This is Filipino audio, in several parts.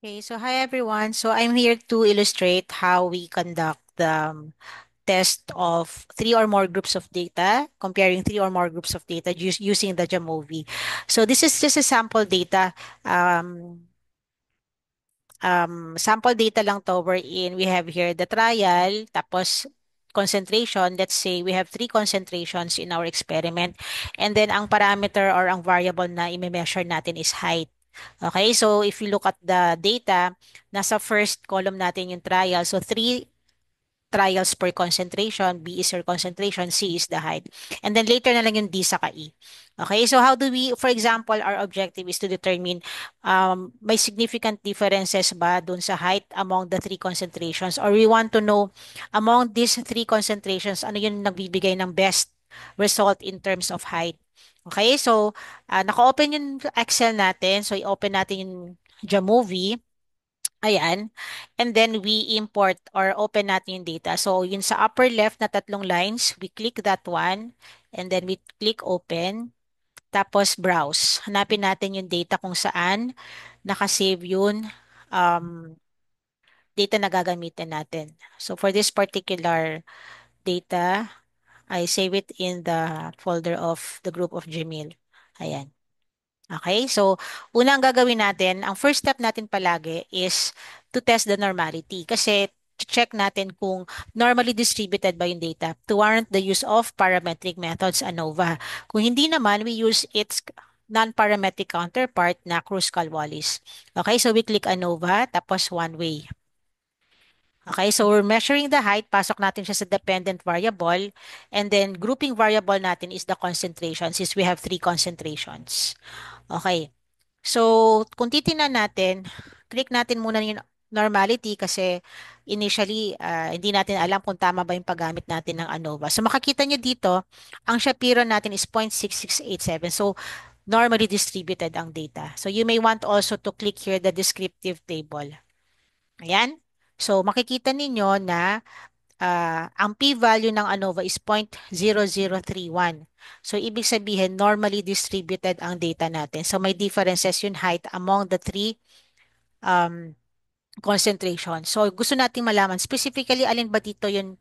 Okay, so hi everyone. So I'm here to illustrate how we conduct the test of three or more groups of data, comparing three or more groups of data using the Jamovi. So this is just a sample data. Um, Sample data lang to wherein we have here the trial, tapos concentration. Let's say we have three concentrations in our experiment. And then ang parameter or ang variable na i-measure natin is height. Okay, so if you look at the data, nasa first column natin yung trial. So three trials per concentration, B is your concentration, C is the height. And then later na lang yung D saka E. Okay, so how do we, for example, our objective is to determine may significant differences ba dun sa height among the three concentrations, or we want to know among these three concentrations, ano yung nagbibigay ng best result in terms of height. Okay, so naka-open yung Excel natin. So i-open natin yung Jamovi. Ayan. And then we import or open natin yung data. So yun sa upper left na tatlong lines, we click that one and then we click open. Tapos browse. Hanapin natin yung data kung saan nakasave yun data na gagamitin natin. So for this particular data, I save it in the folder of the group of Gmail. Ayan. Okay, so una ang gagawin natin, ang first step natin palagi is to test the normality. Kasi check natin kung normally distributed ba yung data to warrant the use of parametric methods ANOVA. Kung hindi naman, we use its non-parametric counterpart na Kruskal-Wallis. Okay, so we click ANOVA, tapos one way. Okay, so we're measuring the height, pasok natin siya sa dependent variable, and then grouping variable natin is the concentration since we have three concentrations. Okay. So, kung titingnan natin, click natin muna yung normality kasi initially, hindi natin alam kung tama ba yung paggamit natin ng ANOVA. So, makikita nyo dito, ang Shapiro natin is 0.6687. So, normally distributed ang data. So, you may want also to click here the descriptive table. Ayan. So, makikita ninyo na ang p-value ng ANOVA is 0.0031. So, ibig sabihin, normally distributed ang data natin. So, may differences yung height among the three um, concentration. So, gusto nating malaman, specifically, alin ba ditong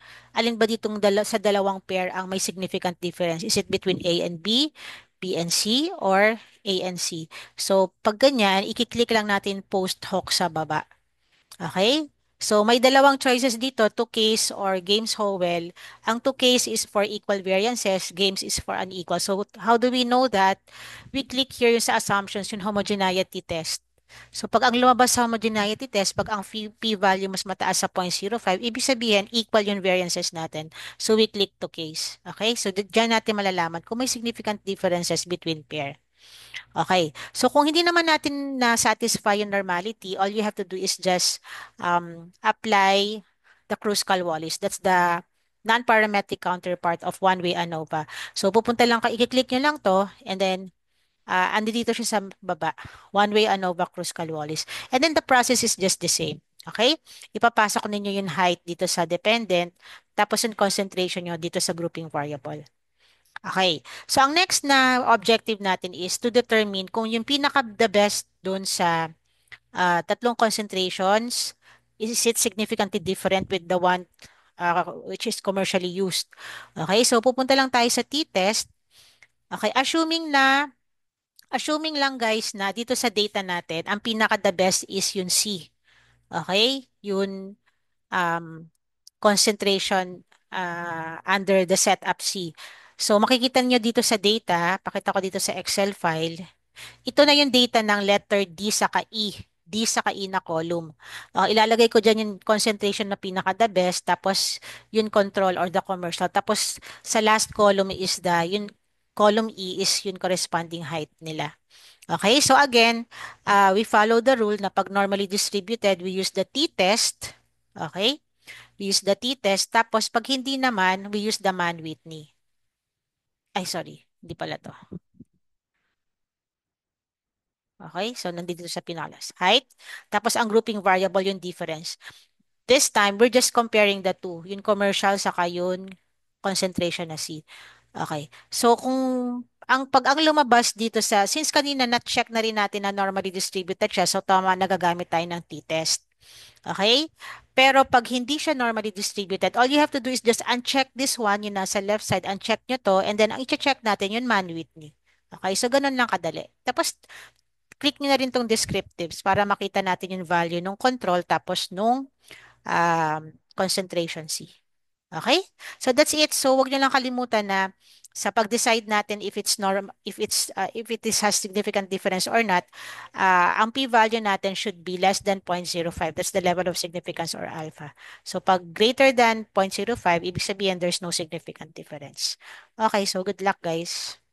sa dalawang pair ang may significant difference? Is it between A and B and C, or A and C? So, pag ganyan, ikiklik lang natin post hoc sa baba. Okay? So, may dalawang choices dito, to case or Games Howell. Ang to case is for equal variances, games is for unequal. So, how do we know that? We click here yung sa assumptions, yung homogeneity test. So, pag ang lumabas sa homogeneity test, pag ang p-value mas mataas sa 0.05, ibig sabihin, equal yung variances natin. So, we click to case. Okay? So, dyan natin malalaman kung may significant differences between pair. Okay. So kung hindi naman natin na-satisfy yung normality, all you have to do is just apply the Kruskal-Wallis. That's the non-parametric counterpart of one-way ANOVA. So pupunta lang ka, i-click nyo lang to, and then andi dito siya sa baba. One-way ANOVA Kruskal-Wallis. And then the process is just the same. Okay? Ipapasok ninyo yung height dito sa dependent, tapos yung concentration nyo dito sa grouping variable. Okay. So, ang next na objective natin is to determine kung yung pinaka-the best dun sa tatlong concentrations, is it significantly different with the one which is commercially used. Okay. So, pupunta lang tayo sa t-test. Okay. Assuming lang guys na dito sa data natin, ang pinaka-the best is yung C. Okay. Yung um, concentration under the setup C. So makikita niyo dito sa data, pakita ko dito sa Excel file, ito na yung data ng letter D saka E. D saka E na column. Ilalagay ko dyan yung concentration na pinaka the best, tapos yung control or the commercial. Tapos sa last column is yung column E is yung corresponding height nila. Okay, so again, we follow the rule na pag normally distributed, we use the t-test. Okay? We use the t-test. Tapos, pag hindi naman, we use the Mann-Whitney. Ay, sorry. Hindi pala to. Okay? So, nandito sa pinalas. Height. Tapos, ang grouping variable, yung difference. This time, we're just comparing the two. Yung commercial, saka yung concentration na C. Okay. So, kung ang lumabas dito since kanina na-check na rin natin na normally distributed siya, so tama, nagagamit tayo ng t-test. Okay? Pero pag hindi siya normally distributed, all you have to do is just uncheck this one, yung nasa left side, uncheck nyo to, and then ang i-check natin yung man-Whitney. Okay? So, ganun lang kadali. Tapos, click nyo na rin tong descriptives para makita natin yung value nung control tapos nung concentration C. Okay? So that's it. So wag niyo lang kalimutan na sa pag-decide natin if it's if it is has significant difference or not, ang p-value natin should be less than 0.05. That's the level of significance or alpha. So pag greater than 0.05, ibig sabihin there's no significant difference. Okay, so good luck guys.